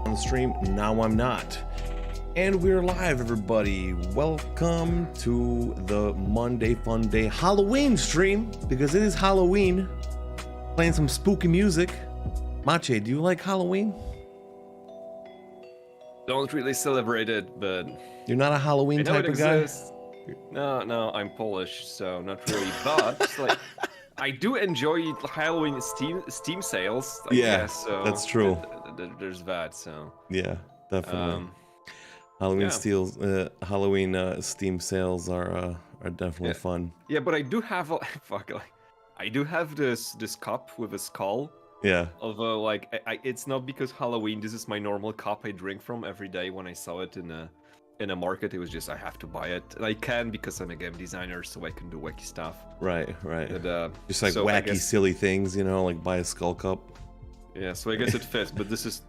on the stream. Now I'm not. And we're live, everybody. Welcome to the Monday Fun Day Halloween stream, because it is Halloween. Playing some spooky music. Mache, do you like Halloween? Don't really celebrate it, but You're not a Halloween type of guy? No, I'm Polish, so not really. But it's like, I do enjoy Halloween Steam sales. I guess, so that's true. There's that, so yeah, definitely. Halloween Steam sales are definitely fun. Yeah, but I do have I do have this cup with a skull. Yeah. Although, like, it's not because Halloween. This is my normal cup I drink from every day. When I saw it in a market, it was just I have to buy it. And I can because I'm a game designer, so I can do wacky stuff. Right. But, just like wacky, silly things, like buy a skull cup. Yeah, so I guess it fits. But this is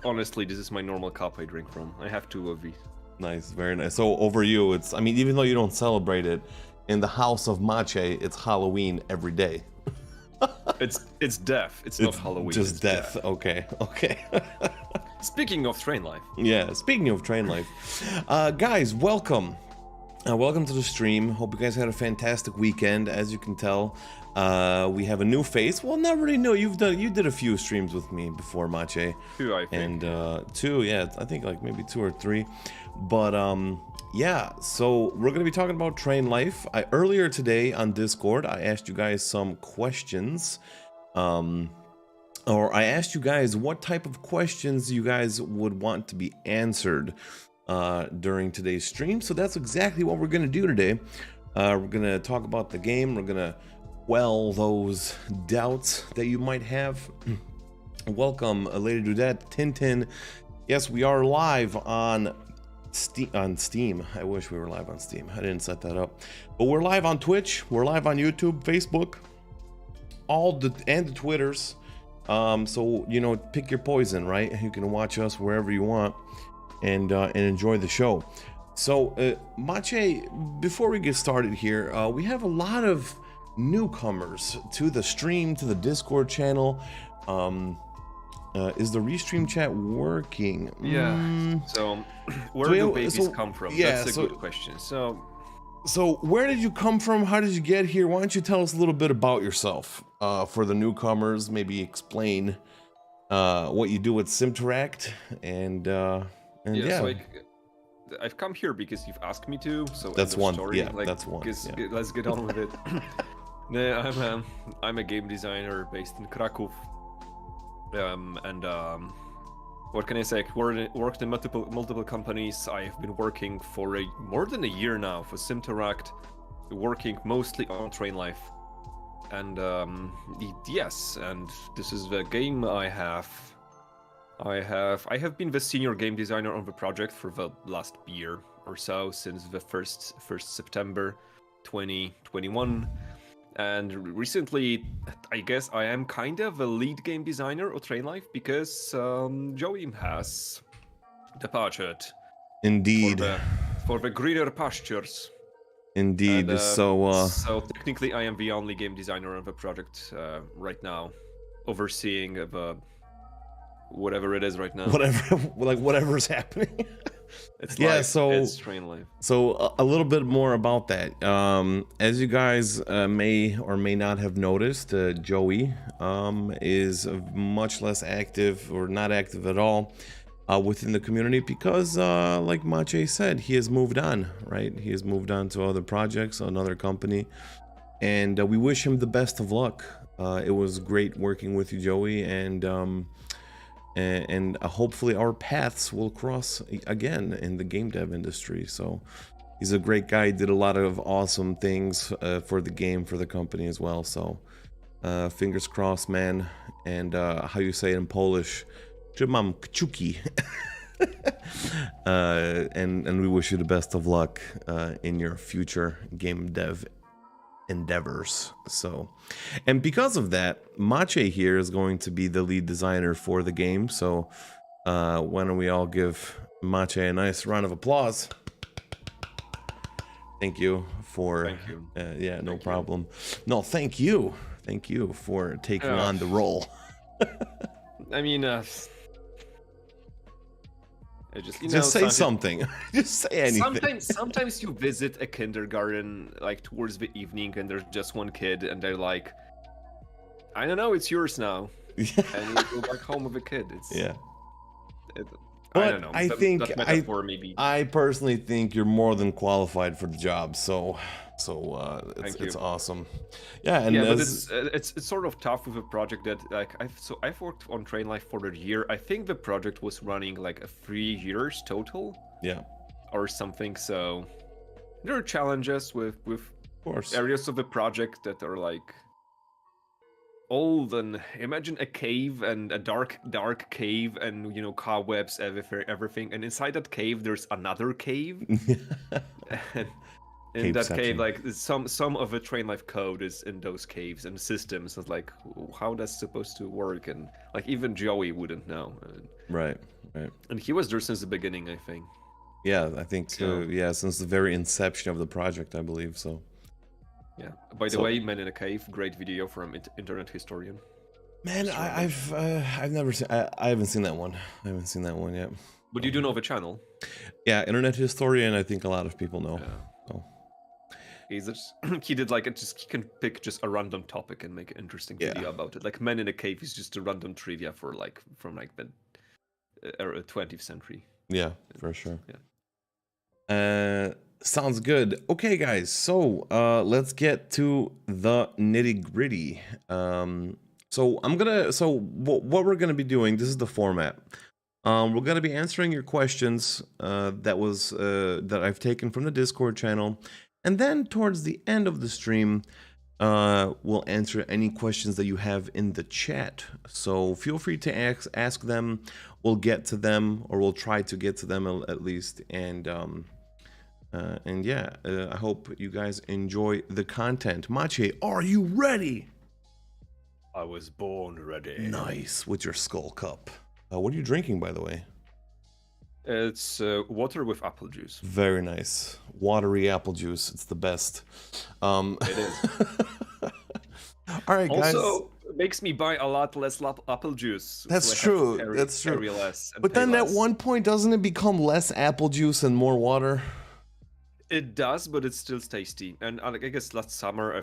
honestly, this is my normal cup I drink from. I have two of these. Nice, very nice. So over you, even though you don't celebrate it, in the house of Mache, it's Halloween every day. It's death. It's not Halloween. Just death. Okay. Speaking of train life. Yeah, speaking of train life. Guys, welcome. Welcome to the stream. Hope you guys had a fantastic weekend. As you can tell, we have a new face. Well, not really new. You did a few streams with me before, Mache. Two, I think. And two, yeah, I think like maybe 2 or 3. But yeah, so we're gonna be talking about train life. Earlier today on Discord, I asked you guys some questions. Or I asked you guys what type of questions you guys would want to be answered during today's stream. So that's exactly what we're gonna do today. We're gonna talk about the game. We're gonna quell those doubts that you might have. Welcome, Lady Dudette, Tintin. Yes, we are live on Steam. I wish we were live on Steam. I didn't set that up. But we're live on Twitch. We're live on YouTube, Facebook, and the Twitters. So, pick your poison, right? You can watch us wherever you want and enjoy the show. So, Mache, before we get started here, we have a lot of newcomers to the stream, to the Discord channel. Is the restream chat working? Yeah. So, where do babies come from? Yeah, that's a good question. So where did you come from? How did you get here? Why don't you tell us a little bit about yourself for the newcomers? Maybe explain what you do at Simteract and yeah. So I've come here because you've asked me to. So that's one. Story. Yeah, that's one. Yeah. Let's get on with it. Yeah, I'm a game designer based in Kraków. What can I say? I worked in multiple companies. I have been working for more than a year now for Simteract, working mostly on train life. And yes, and this is the game I have. I have been the senior game designer on the project for the last year or so, since the first September 2021. And recently, I guess I am kind of a lead game designer of Train Life because Joey has departed. Indeed. For the greener pastures. Indeed. And, so technically, I am the only game designer on the project right now, overseeing whatever it is right now. Whatever's happening. It's it's Train Life. So a little bit more about that. As you guys may or may not have noticed, Joey is much less active or not active at all within the community because, like Mache said, he has moved on, right? He has moved on to other projects, another company, and we wish him the best of luck. It was great working with you, Joey, and hopefully our paths will cross again in the game dev industry. So he's a great guy, did a lot of awesome things for the game, for the company as well. So fingers crossed, man. And how you say it in Polish, trzymam kciuki. And we wish you the best of luck in your future game dev endeavors. So, and because of that, Mache here is going to be the lead designer for the game. So why don't we all give Mache a nice round of applause. Thank you for yeah, no problem. No, thank you for taking on the role. I mean, I just, you know, Just say something. something. Just say anything. Sometimes you visit a kindergarten like towards the evening, and there's just one kid, and they're like, "I don't know, it's yours now," and you go back home with a kid. Yeah. I But don't know. I that, think that metaphor maybe. I personally think you're more than qualified for the job. So Thank it's you. awesome. Yeah, and Yeah, but as, it's sort of tough with a project that like I've worked on Train Life for a year. I think the project was running like 3 years total yeah, or something. So there are challenges with of course. areas of the project that are like old, and imagine a cave, and a dark cave, and you know, cobwebs, everything, and inside that cave there's another cave. And in that cave, Caveception. like some of the Train Life code is in those caves and systems. It's like how that's supposed to work, and like even Joey wouldn't know. Right, right. And he was there since the beginning, I think. Yeah, I think So- yeah, since the very inception of the project, I believe so. Yeah. By the So- way, Men in a Cave, great video from Internet Historian. Man, I've never seen. I haven't seen that one. I haven't seen that one yet. But you do know the channel. Yeah, Internet Historian. I think a lot of people know. Yeah. So. He's just, he did like he can pick just a random topic and make an interesting Yeah. video about it. Like Men in a Cave is just a random trivia for like from like the 20th century. Yeah, for sure. Yeah. Sounds good. Okay, guys. So let's get to the nitty gritty. So what we're gonna be doing. This is the format. We're gonna be answering your questions that I've taken from the Discord channel, and then towards the end of the stream, we'll answer any questions that you have in the chat. So feel free to ask them. We'll get to them, or we'll try to get to them at least. And yeah, I hope you guys enjoy the content. Maciej, are you ready? I was born ready. Nice, with your skull cup. What are you drinking, by the way? It's water with apple juice. Very nice. Watery apple juice. It's the best. It is. All right, guys. Also, makes me buy a lot less apple juice. That's so I have true. to carry- That's true. carry less and But pay then at less. one point, doesn't it become less apple juice and more water? It does, but it's still tasty. And I guess last summer,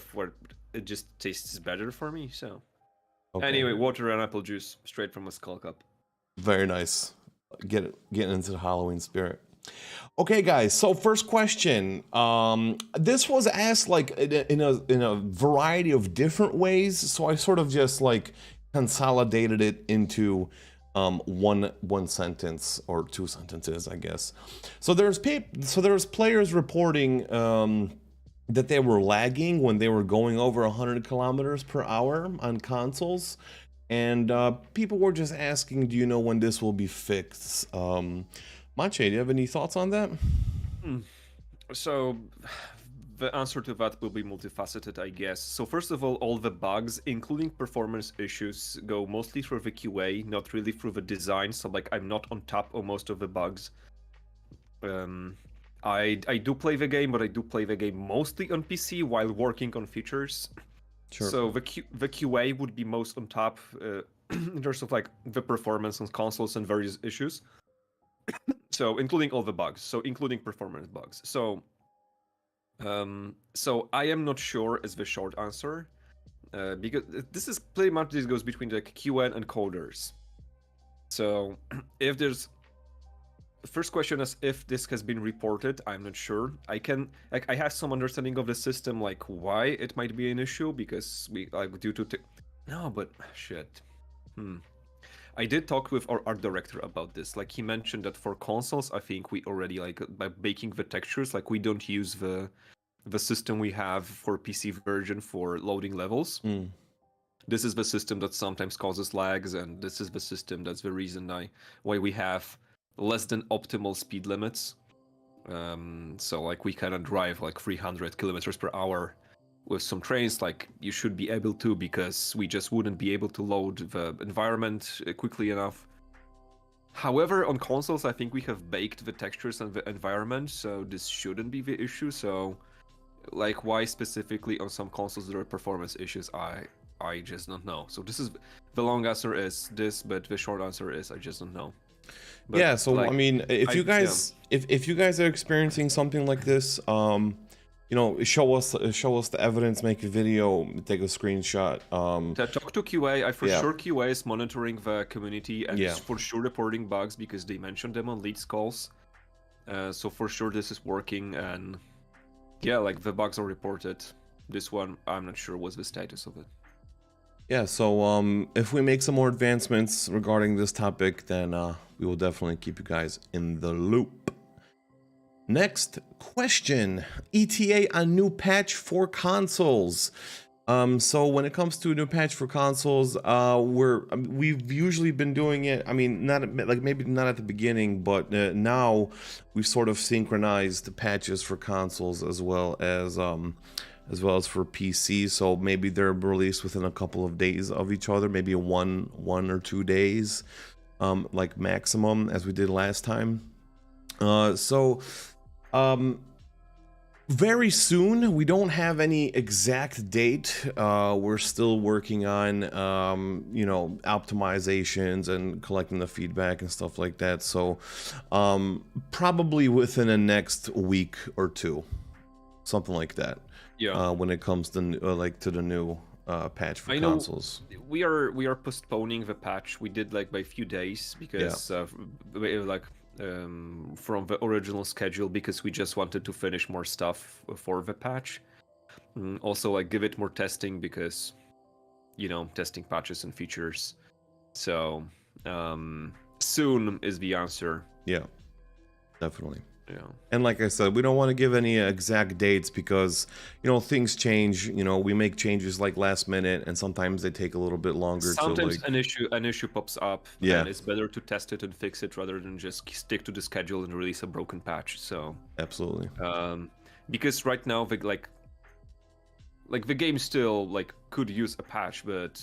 it just tastes better for me. So Okay. anyway, water and apple juice straight from a skull cup. Very nice. Getting into the Halloween spirit. Okay, guys. So first question. This was asked like in a variety of different ways. So I sort of just like consolidated it into one sentence or two sentences, I guess. So there's players reporting that they were lagging when they were going over 100 kilometers per hour on consoles. And people were just asking, do you know when this will be fixed? Maciej, do you have any thoughts on that? So the answer to that will be multifaceted, I guess. So first of all the bugs, including performance issues, go mostly through the QA, not really through the design. So like I'm not on top of most of the bugs. I do play the game, but I do play the game mostly on PC while working on features. Sure. So the QA would be most on top in terms of like the performance on consoles and various issues. So including all the bugs, so including performance bugs. So I am not sure is the short answer, because this is pretty much, this goes between the QA and coders. So if there's, the first question is if this has been reported. I'm not sure. I have some understanding of the system, like why it might be an issue, because we like due to no, but shit. I did talk with our art director about this. Like he mentioned that for consoles, I think we already like by baking the textures, like we don't use the system we have for PC version for loading levels. This is the system that sometimes causes lags, and this is the system that's the reason why we have less than optimal speed limits. So like we cannot drive like 300 kilometers per hour with some trains like you should be able to, because we just wouldn't be able to load the environment quickly enough. However, on consoles, I think we have baked the textures and the environment, so this shouldn't be the issue. So like why specifically on some consoles there are performance issues, I just don't know. So this is, the long answer is this, but the short answer is I just don't know. But Yeah, so I like, mean, if you yeah. guys if you guys are experiencing something like this, you know, show us the evidence, make a video, take a screenshot. Talk to QA. I for Yeah. sure QA is monitoring the community and Yeah. is for sure reporting bugs because they mentioned them on leads calls. So for sure this is working, and yeah, like the bugs are reported. This one, I'm not sure what's the status of it. Yeah, so if we make some more advancements regarding this topic, then we will definitely keep you guys in the loop. Next question: ETA on new patch for consoles. So when it comes to a new patch for consoles, we've usually been doing it. I mean, not like maybe not at the beginning, but now we've sort of synchronized the patches for consoles as well as for PC. So maybe they're released within a couple of days of each other, maybe one or 2 days, like maximum, as we did last time. Very soon. We don't have any exact date. We're still working on, you know, optimizations and collecting the feedback and stuff like that. So, probably within the next week or two, something like that. Yeah. When it comes to to the new patch for I know consoles. we are postponing the patch. We did like by a few days because from the original schedule, because we just wanted to finish more stuff for the patch. Also, like give it more testing because, you know, testing patches and features. So soon is the answer. Yeah, definitely. Yeah. And like I said, we don't want to give any exact dates because, you know, things change. You know, we make changes like last minute, and sometimes they take a little bit longer. Sometimes to an issue pops up, Yeah. and it's better to test it and fix it rather than just stick to the schedule and release a broken patch. So Absolutely. Because right now the the game still like could use a patch, but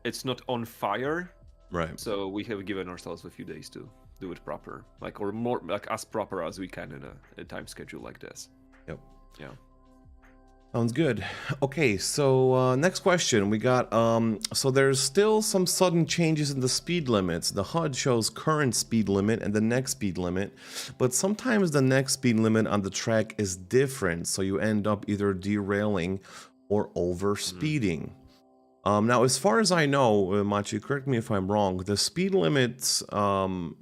it's not on fire. Right. So we have given ourselves a few days to do it proper, like, or more like as proper as we can in a time schedule like this. Yep. Yeah. Sounds good. Okay, so next question. We got so there's still some sudden changes in the speed limits. The HUD shows current speed limit and the next speed limit, but sometimes the next speed limit on the track is different, so you end up either derailing or over speeding. Now, as far as I know, Machi, correct me if I'm wrong, the speed limits on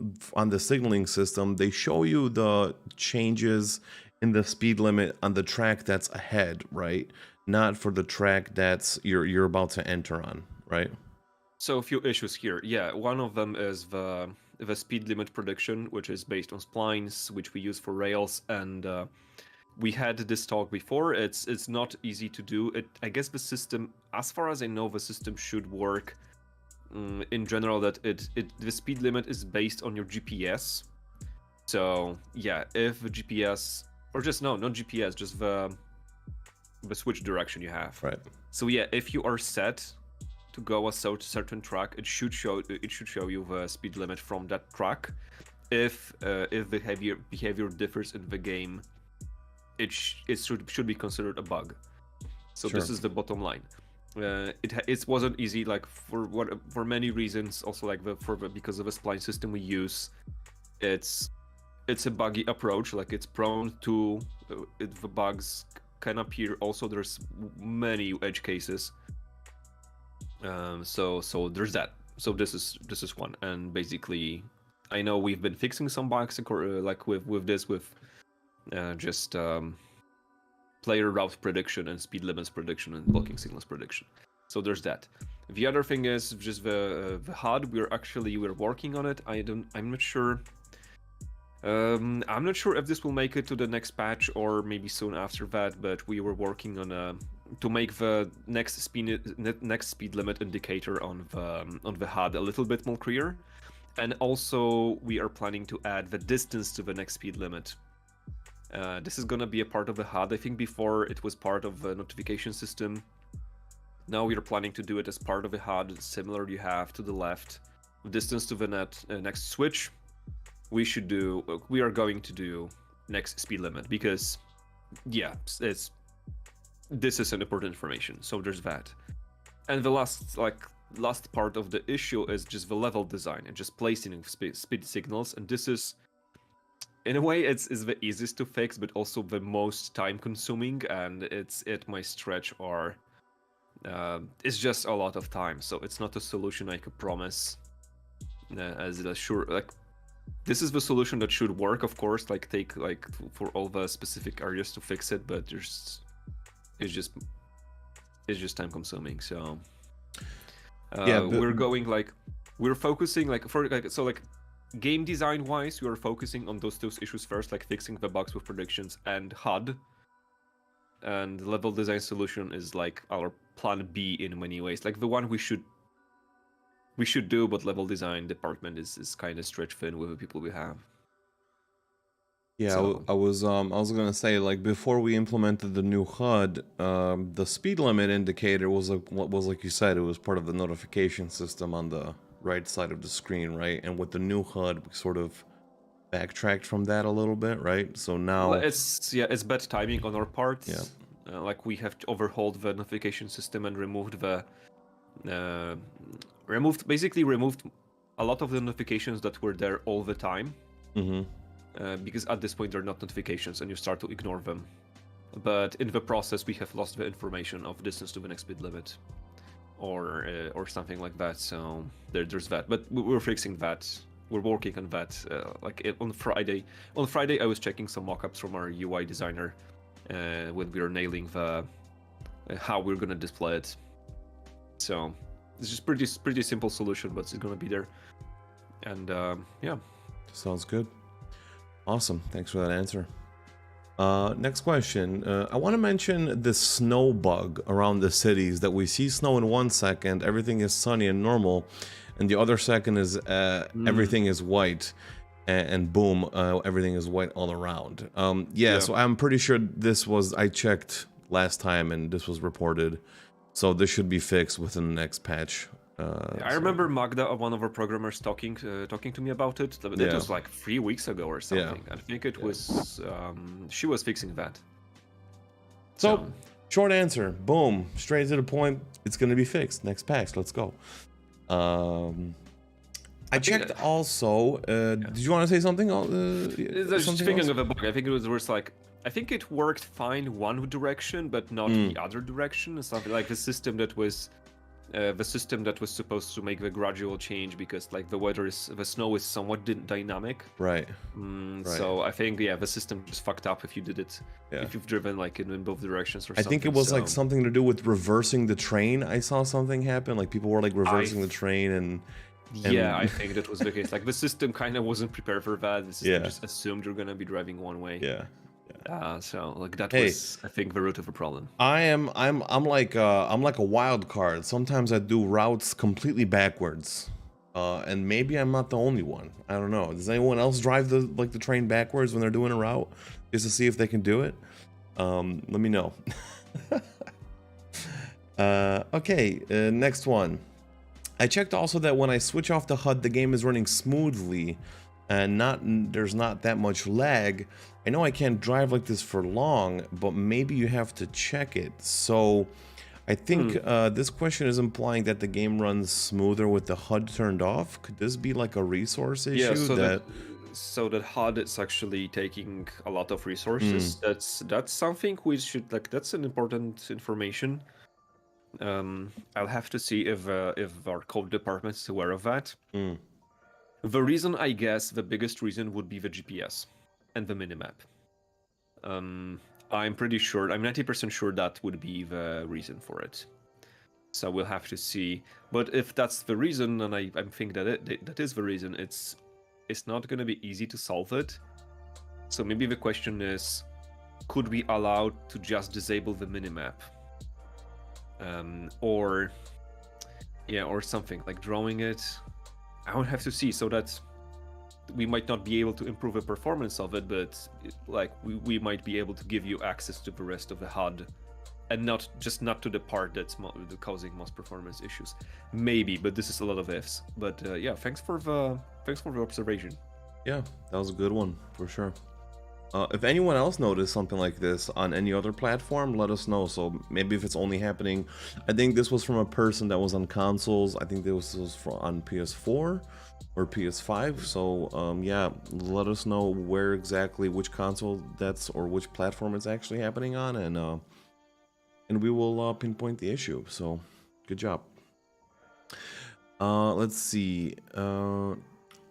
the signaling system, they show you the changes in the speed limit on the track that's ahead, right? Not for the track that's you're about to enter on, right? So a few issues here. Yeah, one of them is the speed limit prediction, which is based on splines, which we use for rails, and we had this talk before. It's not easy to do. I guess the system, as far as I know, the system should work in general that the speed limit is based on your GPS. So yeah, if the GPS, or just not GPS, just the switch direction you have. Right. So yeah, if you are set to go a certain track, it should show you the speed limit from that track. If behavior differs in the game, it should be considered a bug. So Sure. This is the bottom line. It wasn't easy, like for many reasons. Also, like because of the spline system we use, it's a buggy approach. Like it's prone to the bugs can appear. Also, there's many edge cases. So there's that. So this is one, and basically, I know we've been fixing some bugs, like with this just player route prediction and speed limits prediction and blocking signals prediction. So there's that. The other thing is just the HUD. We're working on it. I'm not sure. I'm not sure if this will make it to the next patch or maybe soon after that. But we were working on to make the next speed limit indicator on the HUD a little bit more clear. And also we are planning to add the distance to the next speed limit. This is gonna be a part of the HUD. I think before it was part of the notification system. Now we are planning to do it as part of the HUD, similar you have to the left. Distance to the next switch. We are going to do next speed limit because, yeah, this is an important information. So there's that. And the last last part of the issue is just the level design and just placing of speed signals, and this is, in a way, it's the easiest to fix, but also the most time consuming, and it might stretch or it's just a lot of time. So it's not a solution I could promise as a sure, like, this is the solution that should work, of course, like take like for all the specific areas to fix it, but it's just time consuming. So Yeah, but- we're focusing like game design wise, we are focusing on those two issues first, like fixing the bugs with predictions and HUD. And level design solution is like our plan B in many ways, like the one we should do, but level design department is kind of stretched thin with the people we have. Yeah, So- I was gonna say, like, before we implemented the new HUD, the speed limit indicator was like you said, it was part of the notification system on the right side of the screen, right? And with the new HUD, we sort of backtracked from that a little bit, right? So now, Well, it's bad timing on our part. Yeah. Like we have to overhaul the notification system and removed removed a lot of the notifications that were there all the time. hmm Because at this point they're not notifications and you start to ignore them. But in the process we have lost the information of distance to the next speed limit, or something like that. So there's that. But we're fixing that. We're working on that. On Friday. On Friday I was checking some mockups from our UI designer when we were nailing the how we're gonna display it. So it's just pretty simple solution, but it's gonna be there. And yeah. Sounds good. Awesome. Thanks for that answer. Next question. I want to mention the snow bug around the cities, that we see snow in 1 second, everything is sunny and normal, and the other second is everything is white, and boom, everything is white all around. Yeah, so I'm pretty sure I checked last time and this was reported, so this should be fixed within the next patch. I remember Magda, one of our programmers, talking to me about it. That Yeah. was like 3 weeks ago or something. I think it was she was fixing that. So, short answer, boom, straight to the point. It's going to be fixed. Next patch, let's go. I checked also. Did you want to say something? Just Something thinking else? of a bug, I think it was like, I think it worked fine one direction, but not the other direction. Something like the system that was supposed to make the gradual change, because like the snow is somewhat dynamic. Right. So I think the system just fucked up if you did it. Yeah. If you've driven like in both directions or I something. think it was like so- something to do with reversing the train. I saw something happen. Like people were like reversing the train and Yeah, I think that was the case. Like the system kind of wasn't prepared for that. The system Yeah. just assumed you're gonna be driving one way. yeah. So like that Hey. was, I think, the root of the problem. I'm like a wild card. Sometimes I do routes completely backwards. And maybe I'm not the only one. I don't know. Does anyone else drive the train backwards when they're doing a route just to see if they can do it? Let me know. Okay, next one. I checked also that when I switch off the HUD, the game is running smoothly and there's not that much lag. I know I can't drive like this for long, but maybe you have to check it. So I think this question is implying that the game runs smoother with the HUD turned off. Could this be like a resource issue? Yeah, so that HUD is actually taking a lot of resources. That's something we should, like, that's an important information. I'll have to see if our code department is aware of that. The reason, I guess, the biggest reason would be the GPS and the minimap. I'm pretty sure, I'm 90% sure that would be the reason for it. So we'll have to see. But if that's the reason, and I think that is the reason, it's not going to be easy to solve it. So maybe the question is, could we allow to just disable the minimap? Or something like drawing it. I would have to see, so that we might not be able to improve the performance of it, but like we might be able to give you access to the rest of the HUD, and not to the part that's causing most performance issues. Maybe, but this is a lot of ifs. But yeah, thanks for the observation. Yeah, that was a good one for sure. If anyone else noticed something like this on any other platform, let us know. So maybe if it's only happening, I think this was from a person that was on consoles. I think this was on PS4 or PS5. So yeah, let us know where exactly, which console that's or which platform it's actually happening on, and we will pinpoint the issue. So good job. Let's see.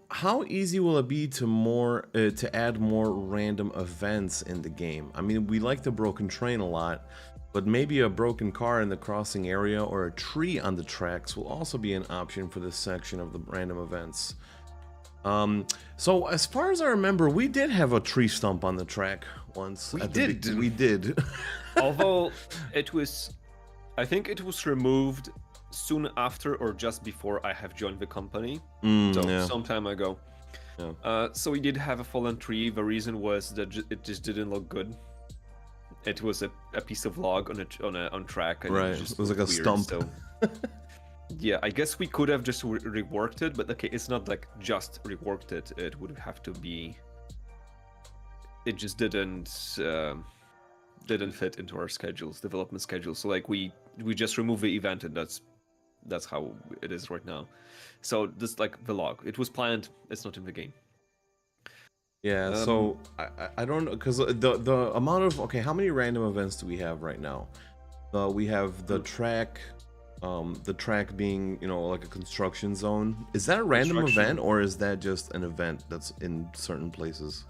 How easy will it be to add more random events in the game? I mean, we like the broken train a lot, but maybe a broken car in the crossing area or a tree on the tracks will also be an option for this section of the random events. So as far as I remember, we did have a tree stump on the track once. We did. We did. Although I think it was removed soon after or just before I have joined the company, some time ago. Yeah. So we did have a fallen tree. The reason was that it just didn't look good. It was a piece of log on track, and Right. it It was like a weird, stump. So yeah, I guess we could have just reworked it, but okay, it's not like just reworked it. It would have to be. It just didn't fit into our development schedule. So like we just removed the event, and that's how it is right now. So this like the log, it was planned. It's not in the game. Yeah, so I don't know, because the amount of, okay, how many random events do we have right now? We have the track being, you know, like a construction zone. Is that a random event, or is that just an event that's in certain places?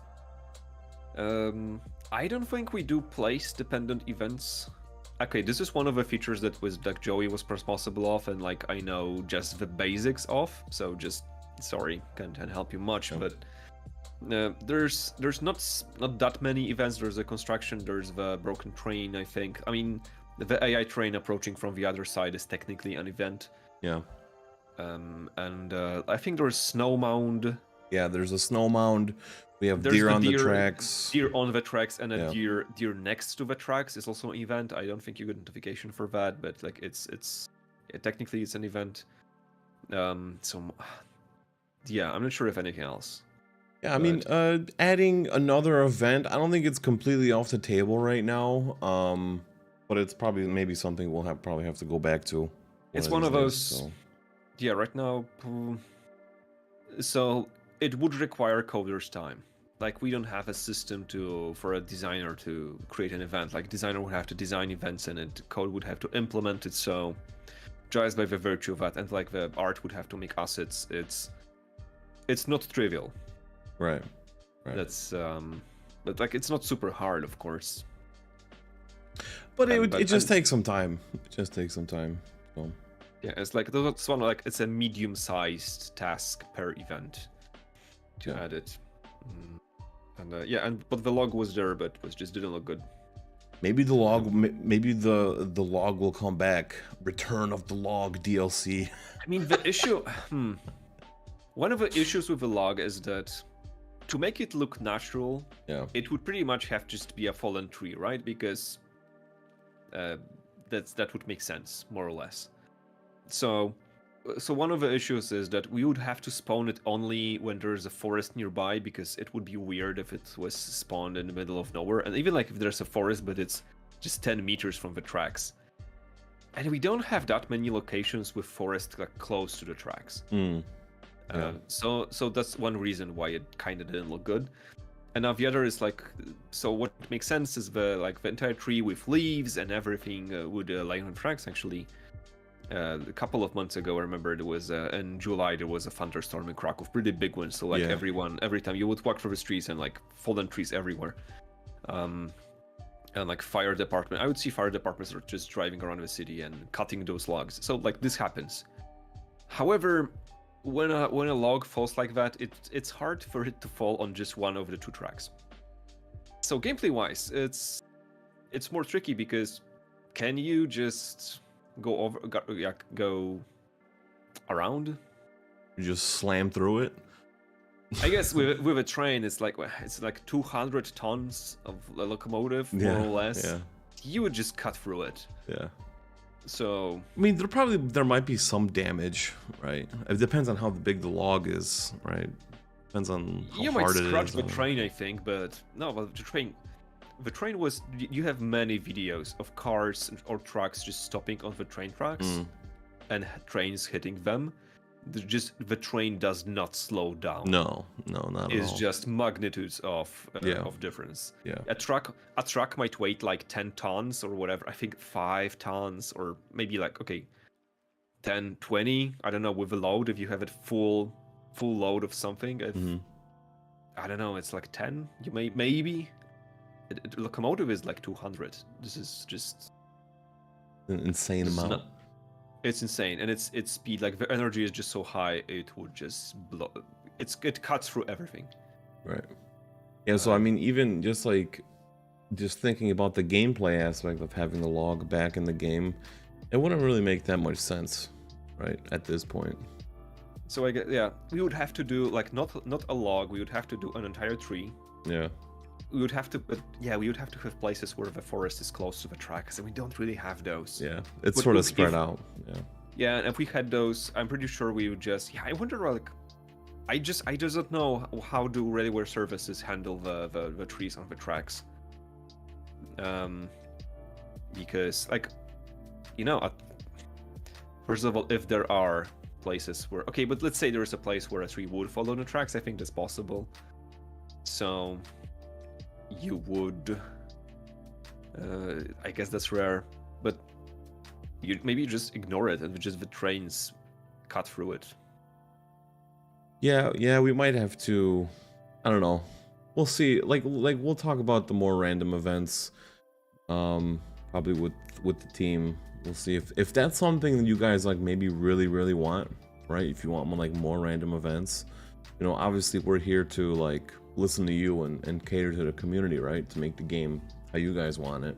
I don't think we do place dependent events. Okay, this is one of the features that Joey was responsible of, and like I know just the basics of. So just sorry, can't help you much, but there's not that many events. There's a construction, there's the broken train, I think. I mean, the AI train approaching from the other side is technically an event. Yeah. And I think there's snow mound. Yeah, there's a snow mound. We have deer on the tracks. Deer on the tracks, and a deer next to the tracks is also an event. I don't think you get notification for that, but like technically it's an event. So yeah, I'm not sure if anything else. Yeah, I mean, adding another event, I don't think it's completely off the table right now. But it's probably maybe something we'll probably have to go back to. It's one of those. Yeah, right now. So it would require coders' time. Like we don't have a system for a designer to create an event. Like designer would have to design events, and code would have to implement it. So just by the virtue of that, and like the art would have to make assets. It's not trivial. Right. That's but like it's not super hard, of course. But it just takes some time. It just takes some time. So. Yeah, it's like it's a medium-sized task per event to add it. And but the log was there, but it just didn't look good. Maybe the log, maybe the log will come back. Return of the Log DLC. I mean, the issue. One of the issues with the log is that to make it look natural, it would pretty much have just be a fallen tree, right? Because that would make sense, more or less. So one of the issues is that we would have to spawn it only when there's a forest nearby, because it would be weird if it was spawned in the middle of nowhere. And even like if there's a forest, but it's just 10 meters from the tracks. And we don't have that many locations with forest like close to the tracks. So that's one reason why it kind of didn't look good. And now the other is like, so what makes sense is the entire tree with leaves and everything would lie on tracks. Actually, a couple of months ago, I remember there was in July there was a thunderstorm in Krakow, pretty big one. So like every time you would walk through the streets and like fallen trees everywhere, and like fire department, I would see fire departments are just driving around the city and cutting those logs. So like this happens. However, when a log falls like that, it's hard for it to fall on just one of the two tracks. So gameplay wise, it's more tricky, because can you just go around? You just slam through it. I guess with a train, it's like 200 tons of a locomotive, more or less. Yeah. You would just cut through it. Yeah. So I mean, there might be some damage, right? It depends on how big the log is, right? Depends on how You might hard it scratch is. the train, I think, but no, but the train was. You have many videos of cars or trucks just stopping on the train tracks Mm, and trains hitting them. The train does not slow down. no, not at It's all. just magnitudes Yeah. of difference. Yeah. A truck might weigh like 10 tons or whatever. I think 5 tons or maybe like 10, 20. I don't know, with a load, if you have it full load of something. Mhm. I don't know, it's like 10. You maybe locomotive is like 200. This is just An insane this is amount. not- it's insane, and its speed, like the energy is just so high, it would just blow. It cuts through everything. Right. Yeah, so I mean, even just thinking about the gameplay aspect of having the log back in the game, it wouldn't really make that much sense, right? At this point. So I guess, yeah, we would have to do like not a log. We would have to do an entire tree. Yeah. We would have to, but yeah, we would have to have places where the forest is close to the tracks, and we don't really have those. Yeah. It's But sort of if- spread out. Yeah. Yeah, and if we had those, I'm pretty sure we would just. Yeah, I wonder like, I just don't know how do railway services handle the trees on the tracks. Because like, first of all, if there are places where but let's say there is a place where a tree would fall on the tracks, I think that's possible. So you would, I guess that's rare, but you maybe just ignore it and just the trains cut through it. Yeah, we might have to. I don't know. We'll see. Like we'll talk about the more random events. Probably with the team. We'll see if that's something that you guys like maybe really want, right? If you want more random events, obviously we're here to like listen to you and cater to the community, right? To make the game how you guys want it.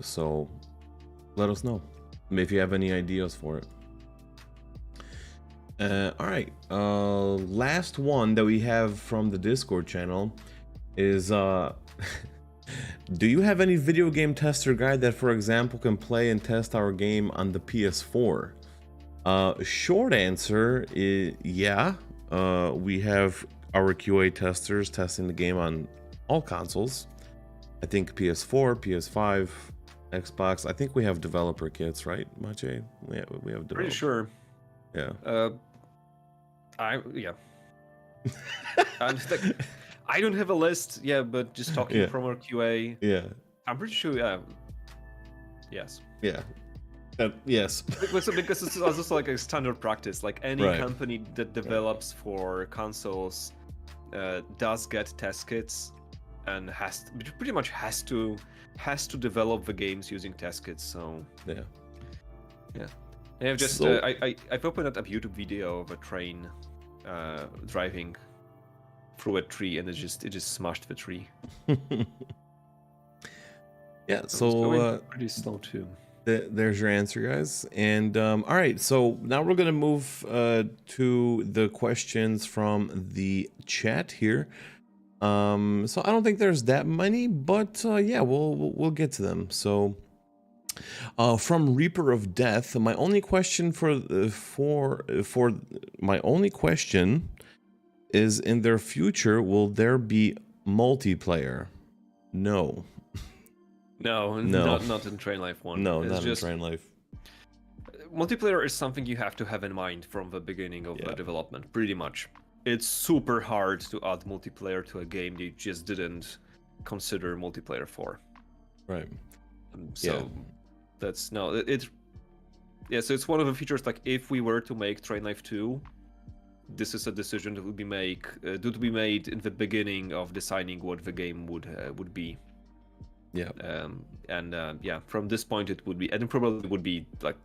So let us know if you have any ideas for it. All right. Last one that we have from the Discord channel is do you have any video game tester guide that, for example, can play and test our game on the PS4? Short answer is yeah. We have our QA testers testing the game on all consoles. I think PS4, PS5, Xbox. I think we have developer kits, right, Maciej? We have developer. Pretty sure. Yeah. Yeah. I'm just like, I don't have a list, but just talking from our QA, Yeah. I'm pretty sure, yes. Yeah. Yes. Because it's also like a standard practice. Like any Right. company that develops for consoles does get test kits and pretty much has to develop the games using test kits. So Yeah. I've just So- I've opened up a YouTube video of a train driving through a tree, and it just smashed the tree. Yeah. It's So going pretty slow too. there's your answer, guys. And all right. So now we're gonna move to the questions from the chat here. So I don't think there's that many, but yeah, we'll get to them. So. From Reaper of Death, my only question my only question is: in their future, will there be multiplayer? No. No, No. not in Train Life 1. No, It's not just, in Train Life. multiplayer is something you have to have in mind from the beginning of Yeah. the development, pretty much. It's super hard to add multiplayer to a game they just didn't consider multiplayer for. Right. So Yeah. that's no, so it's one of the features. Like if we were to make Train Life 2, this is a decision that would be made in the beginning of deciding what the game would be. Yeah. From this point it would be, and it probably would be like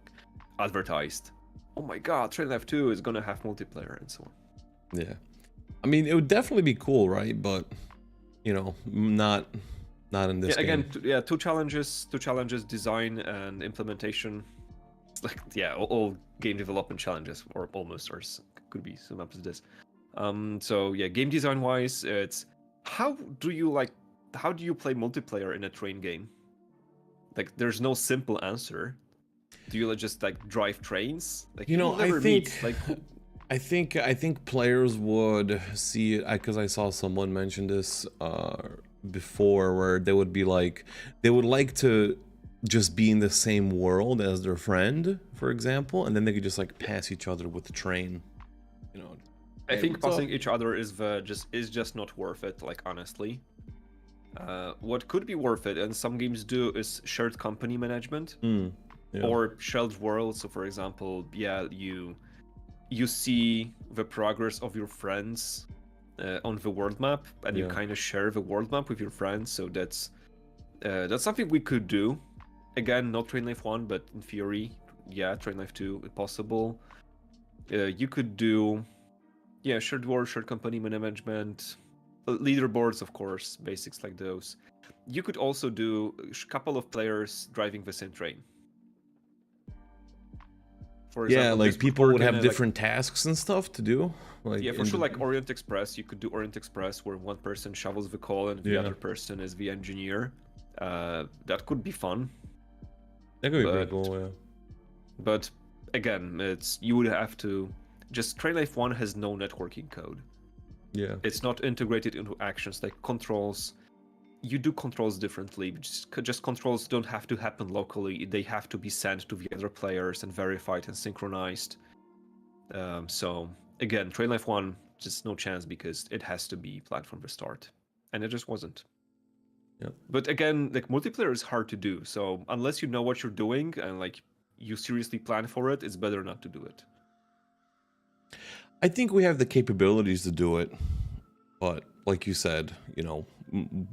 advertised. Oh my God, Train Life 2 is gonna have multiplayer and so on. Yeah. I mean, it would definitely be cool, right? But not in this game. Again, two challenges: design and implementation. It's like all game development challenges, or almost, or could be summed up as this. So yeah, game design wise, it's how do you play multiplayer in a train game? Like, there's no simple answer. Do you just like drive trains? Like, You know, you'll never I think meet, like I think players would see it because I saw someone mention this before, where they would be like, they would like to just be in the same world as their friend, for example, and then they could just like pass each other with the train, you know. I Hey, think what's up? passing each other is just not worth it. Like honestly, what could be worth it, and some games do, is shared company management Hmm. Yeah. or shared world. So for example, yeah, you see the progress of your friends on the world map, and you Yeah. kind of share the world map with your friends. So that's something we could do. Again, not Train Life 1, but in theory, yeah, Train Life 2 if possible. You could do, yeah, shared world, shared company management, leaderboards, of course, basics like those. You could also do a couple of players driving the same train. For Yeah, example, like this would people work would in have a, like, different tasks and stuff to do. Like yeah, for in sure, the- like Orient Express, you could do Orient Express where one person shovels the coal and the Yeah. other person is the engineer. That could be fun, that could be pretty but cool. Yeah. but again, it's you would have to just Train Life 1 has no networking code. Yeah. It's not integrated into actions like controls. You do controls differently. Just controls don't have to happen locally. They have to be sent to the other players and verified and synchronized. So again, Train Life 1, just no chance because it has to be planned from the start. And it just wasn't. Yep. But again, like multiplayer is hard to do. So unless you know what you're doing and like you seriously plan for it, it's better not to do it. I think we have the capabilities to do it, but like you said, you know,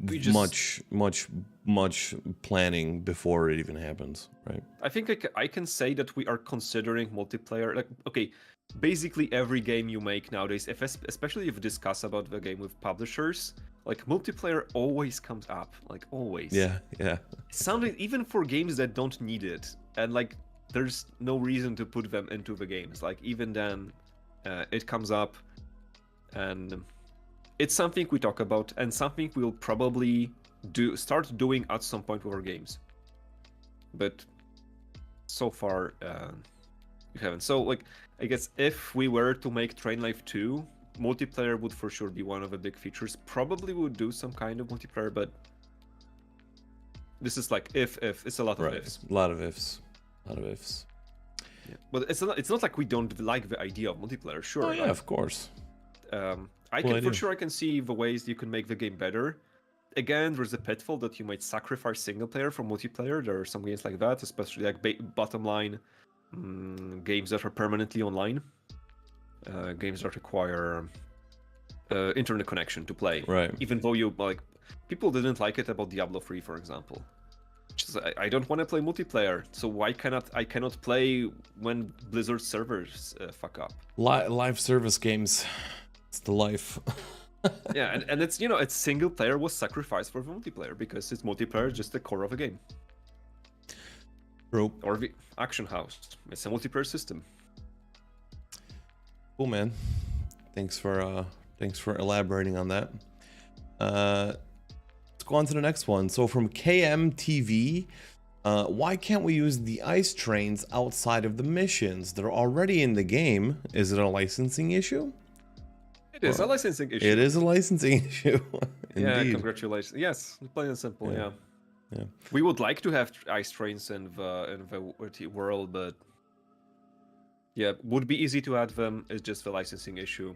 We just- much planning before it even happens, right? I think I can say that we are considering multiplayer. Like, okay, basically every game you make nowadays, especially if you discuss about the game with publishers, like multiplayer always comes up, like always. Yeah, yeah, Sounding even for games that don't need it, and like there's no reason to put them into the games. Like even then, it comes up, and it's something we talk about, and something we'll probably start doing at some point with our games. But so far, we haven't. So like, I guess if we were to make Train Life 2, multiplayer would for sure be one of the big features. Probably would do some kind of multiplayer, but this is like if it's a lot of right. ifs. A lot of ifs, a lot of ifs. Yeah. But it's not like we don't like the idea of multiplayer. Sure. Oh yeah, like, of course. I Cool can for idea. sure I can see the ways you can make the game better. Again, there's a pitfall that you might sacrifice single player for multiplayer. There are some games like that, especially like bottom line games that are permanently online, games that require internet connection to play. Right. Even though you like, people didn't like it about Diablo 3, for example. Just, I don't want to play multiplayer, so why cannot I cannot play when Blizzard servers fuck up? Live service games, it's the life. Yeah, and it's, you know, it's single player was sacrificed for the multiplayer because it's multiplayer just the core of the game. True. Or the Action House, it's a multiplayer system. Cool, man. Thanks for elaborating on that. Let's go on to the next one. So from KMTV, why can't we use the ice trains outside of the missions? They're already in the game. Is it a licensing issue? It is a licensing issue. It is a licensing issue. Yeah, Indeed. congratulations. Yes, plain and simple. Yeah. Yeah. Yeah. We would like to have ice trains in the world, but yeah, would be easy to add them. It's just the licensing issue.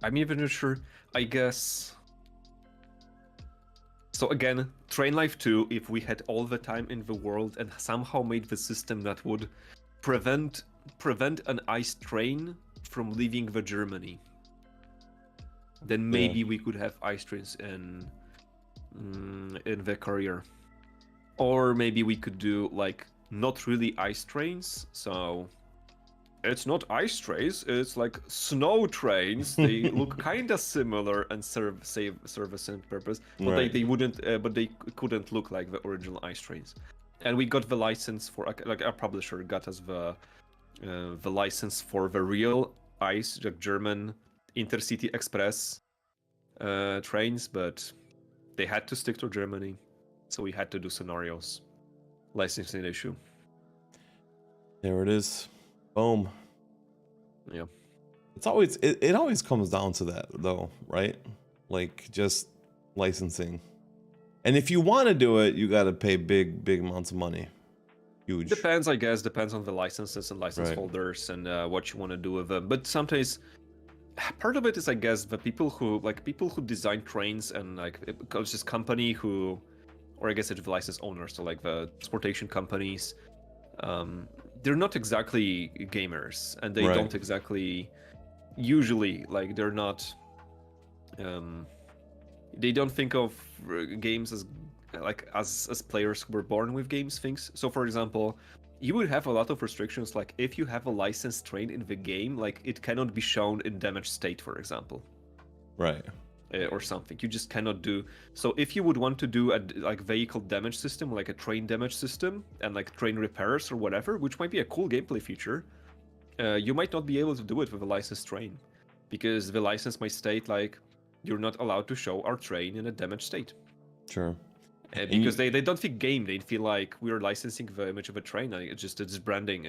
I'm even not sure. I guess. So again, Train Life 2, if we had all the time in the world and somehow made the system that would prevent an ice train from leaving the Germany, then maybe we could have ice trains in the career. Or maybe we could do like not really ice trains, so it's not ice trains, it's like snow trains. They look kind of similar and serve a same purpose, but Right. they wouldn't, but they couldn't look like the original ice trains. And we got the license for, like our publisher got us the license for the real ice, like German Intercity Express trains, but they had to stick to Germany, so we had to do scenarios. Licensing issue. There it is. Boom. Yeah. It always comes down to that though, right? Like just licensing. And if you want to do it, you got to pay big amounts of money. Huge. Depends, I guess. Depends on the licenses and license Right. holders and what you want to do with them. But sometimes part of it is, I guess, the people who design trains and like it's just company who, or I guess it's the license owners, so like the transportation companies. They're not exactly gamers, and they Right. don't exactly usually like they're not. They don't think of games as like as players who were born with games things. So for example, you would have a lot of restrictions, like if you have a licensed train in the game, like it cannot be shown in damaged state, for example, Right. or something. You just cannot do. So if you would want to do a like vehicle damage system, like a train damage system, and like train repairs or whatever, which might be a cool gameplay feature, you might not be able to do it with a licensed train, because the license might state like you're not allowed to show our train in a damaged state. Sure. Because they don't think game, they feel like we're licensing the image of a train. It's branding.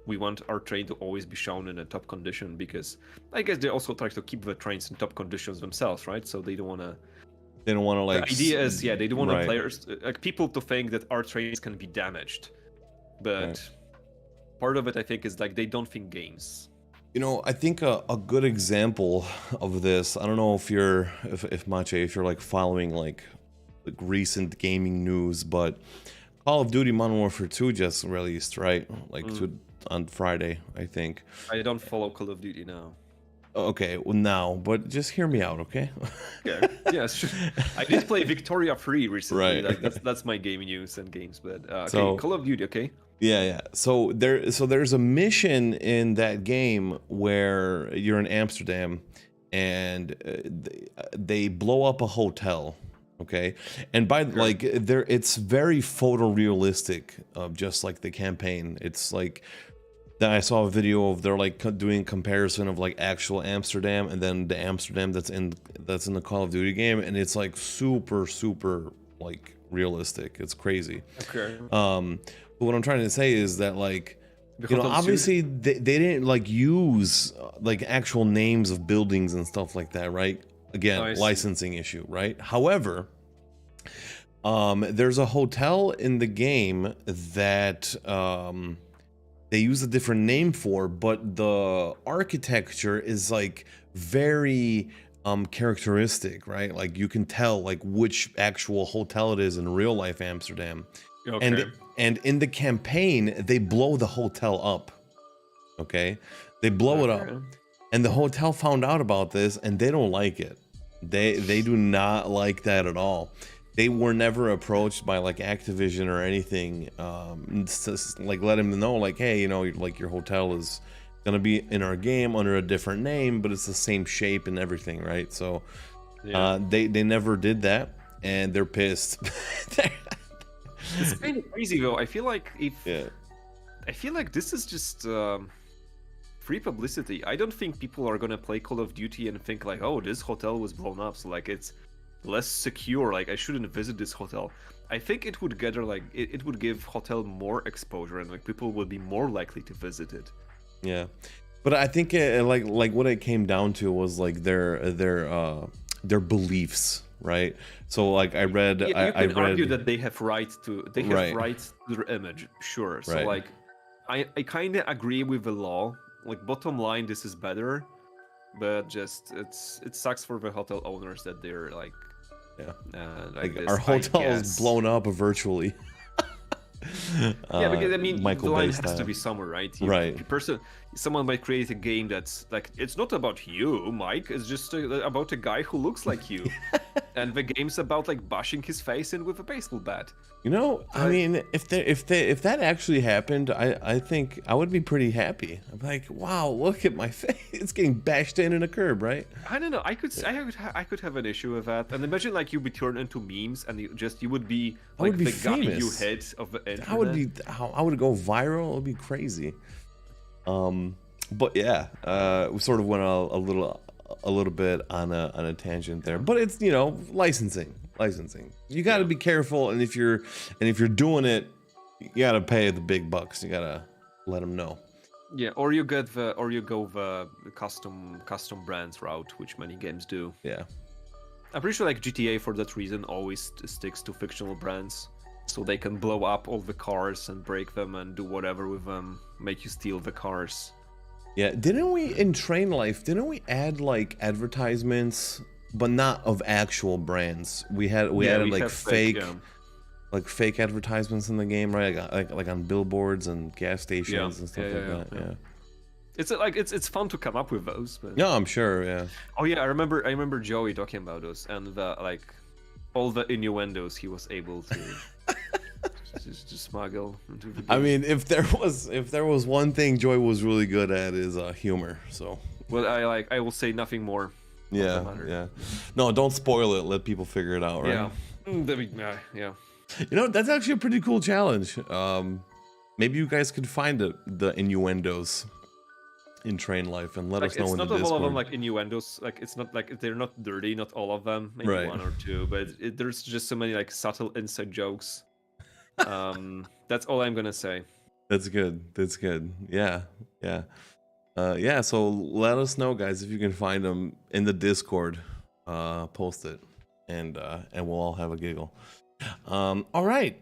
We want our train to always be shown in a top condition, because I guess they also try to keep the trains in top conditions themselves, right? So they don't want to. They don't want to like. The idea is, yeah, they don't want right. the players, like people, to think that our trains can be damaged. But Right. part of it, I think, is like they don't think games. You know, I think a good example of this. I don't know if you're if Mache, if you're like following like recent gaming news, but Call of Duty Modern Warfare 2 just released, right? Like on Friday, I think. I don't follow Call of Duty now. Okay, well now, but just hear me out, okay? Okay. Yeah, sure. I did play Victoria 3 recently. Right. Like, that's my gaming news and games. But okay, So- Call of Duty. Okay. Yeah. So there's a mission in that game where you're in Amsterdam, and they blow up a hotel. Okay, and by like there, it's very photorealistic of just like the campaign. It's like that I saw a video of they're like doing comparison of like actual Amsterdam and then the Amsterdam that's in the Call of Duty game, and it's like super like realistic. It's crazy. Okay. But what I'm trying to say is that like, The you know, hotel obviously they didn't like use like actual names of buildings and stuff like that, right? Again, I see. licensing issue, right? However, there's a hotel in the game that they use a different name for, but the architecture is like very characteristic, right? Like you can tell like which actual hotel it is in real life Amsterdam. Okay. And in the campaign, they blow the hotel up. Okay? They blow it up. Okay. And the hotel found out about this and they don't like it. They do not like that at all. They were never approached by like Activision or anything. Like let them know like, hey, you know, like your hotel is gonna be in our game under a different name, but it's the same shape and everything, right? So they never did that, and they're pissed. It's kind of crazy though. I feel like Yeah. I feel like this is just free publicity. I don't think people are gonna play Call of Duty and think like, oh, this hotel was blown up, so like it's less secure. Like I shouldn't visit this hotel. I think it would gather like it would give hotel more exposure, and like people would be more likely to visit it. Yeah, but I think like what it came down to was like their beliefs, right? So like I read, You I can argue read that they have right to Right. rights to their image, sure. So Right. like I kind of agree with the law. Like bottom line, this is better, but just it sucks for the hotel owners that they're like like this, our I hotel is guess. blown up virtually. Yeah, because I mean, Michael the line Bay has to style. be somewhere, right? Right. Someone might create a game that's like it's not about you, Mike. It's just about a guy who looks like you, and the game's about like bashing his face in with a baseball bat. You know, I mean, if that actually happened, I think I would be pretty happy. I'm like, wow, look at my face; it's getting bashed in a curb, right? I don't know. I could have an issue with that. And imagine like you be turned into memes, and you would be I like would be the guy you famous. hit of the internet. I would go viral. It would be crazy. But yeah, we sort of went a little bit on a tangent there. But it's, you know, licensing. You got to be careful, and if you're doing it, you got to pay the big bucks. You got to let them know. Yeah, or you go the custom brands route, which many games do. Yeah. I'm pretty sure like GTA for that reason always sticks to fictional brands, so they can blow up all the cars and break them and do whatever with them, make you steal the cars. Yeah, didn't we in Train Life, didn't we add like advertisements, but not of actual brands? We added like fake like fake advertisements in the game, right? Like on billboards and gas stations and stuff like that. Yeah. It's fun to come up with those. But... No, I'm sure. Yeah. Oh yeah, I remember Joey talking about those and the all the innuendos he was able to just smuggle into the game. I mean, if there was one thing Joey was really good at is humor. So. Well, I will say nothing more. Yeah. Yeah. No, don't spoil it. Let people figure it out, right? Yeah. Yeah. You know, that's actually a pretty cool challenge. Maybe you guys could find the innuendos in Train Life and let us know in the Discord. It's not all of them like innuendos. Like it's not like they're not dirty. Not all of them. Maybe one or two. But there's just so many like subtle inside jokes. That's all I'm gonna say. That's good. That's good. Yeah. Yeah. Yeah. So let us know, guys, if you can find them in the Discord. Post it, and we'll all have a giggle. All right,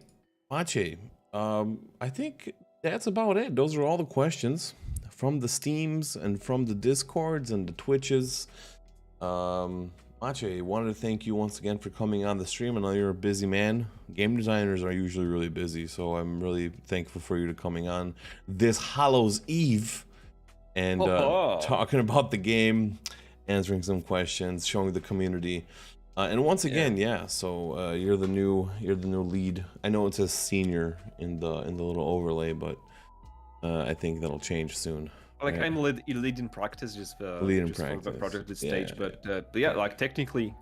Mache. I think that's about it. Those are all the questions from the Steams and from the Discords and the Twitches. Mache, wanted to thank you once again for coming on the stream. I know you're a busy man. Game designers are usually really busy, so I'm really thankful for you to coming on this Hallows Eve and talking about the game, answering some questions, showing the community. And once again, so you're the new lead. I know it says senior in the little overlay, but I think that'll change soon. Like I'm lead in practice, just for the project stage. But yeah, like technically,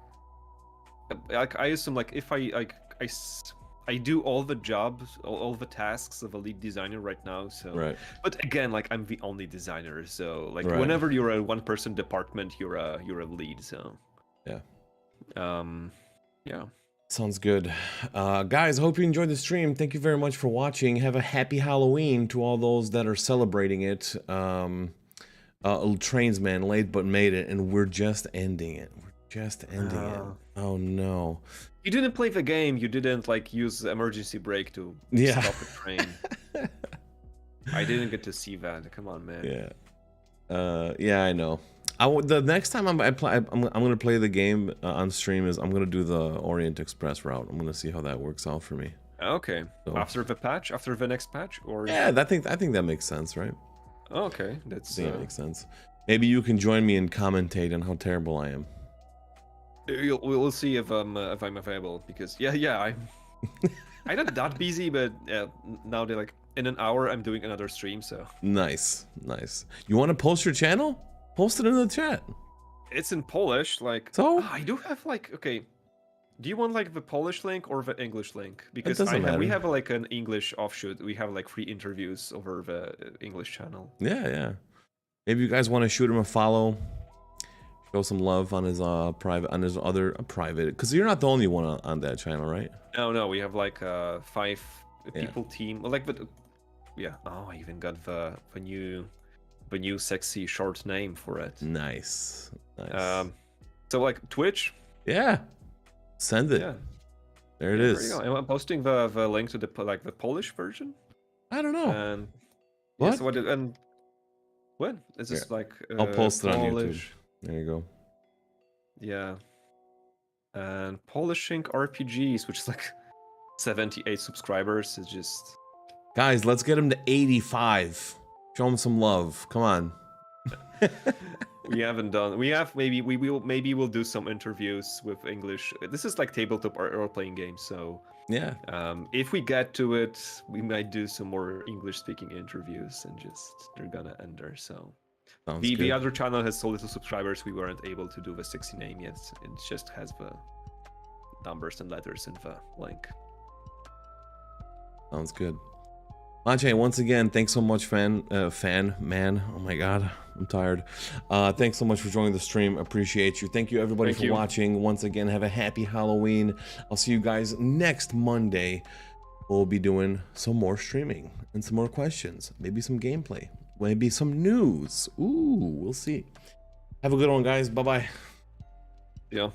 like I assume like if I do all the jobs, all the tasks of a lead designer right now. So right. But again, like I'm the only designer, so like whenever you're a one-person department, you're a lead. So yeah. Yeah. Sounds good. Guys, I hope you enjoyed the stream. Thank you very much for watching. Have a happy Halloween to all those that are celebrating it. Trainsman late but made it, and we're just ending it. Oh no. You didn't play the game. You didn't like use the emergency brake to stop the train. I didn't get to see that. Come on, man. Yeah. Yeah, I know. The next time I'm gonna play the game on stream is I'm gonna do the Orient Express route. I'm gonna see how that works out for me. Okay. So, after the next patch, or yeah, I think that makes sense, right? Okay, that makes sense. Maybe you can join me and commentate on how terrible I am. We'll see if I'm available, because I'm not that busy, but now they're like in an hour I'm doing another stream, so nice. You want to post your channel? Post it in the chat. It's in Polish, like so. I do have like okay. Do you want like the Polish link or the English link? Because we have like an English offshoot. We have like free interviews over the English channel. Yeah. Maybe you guys want to shoot him a follow, show some love on his private. Because you're not the only one on that channel, right? No, we have like 5 people team. Like Oh, I even got the new sexy short name for it. Nice. So like Twitch. Yeah. Send it. Yeah. There it is. There you go. I'm posting the link to the Polish version. I don't know. And what? Yeah, so what is this like? I'll post it on Polish. YouTube. There you go. Yeah. And Polishing RPGs, which is like 78 subscribers. It's just. Guys, let's get him to 85. Show him some love. Come on. We haven't done. Maybe we'll do some interviews with English. This is like tabletop role-playing games, so yeah. If we get to it, we might do some more English-speaking interviews, and they're gonna end there. So the other channel has so little subscribers, we weren't able to do the 60 name yet. It just has the numbers and letters in the link. Sounds good. Mache, once again, thanks so much, man. Oh my god, I'm tired. Thanks so much for joining the stream. Appreciate you. Thank you, everybody, for watching. Once again, have a happy Halloween. I'll see you guys next Monday. We'll be doing some more streaming and some more questions, maybe some gameplay. maybe some news. Ooh, we'll see. Have a good one, guys. Bye bye. Yeah.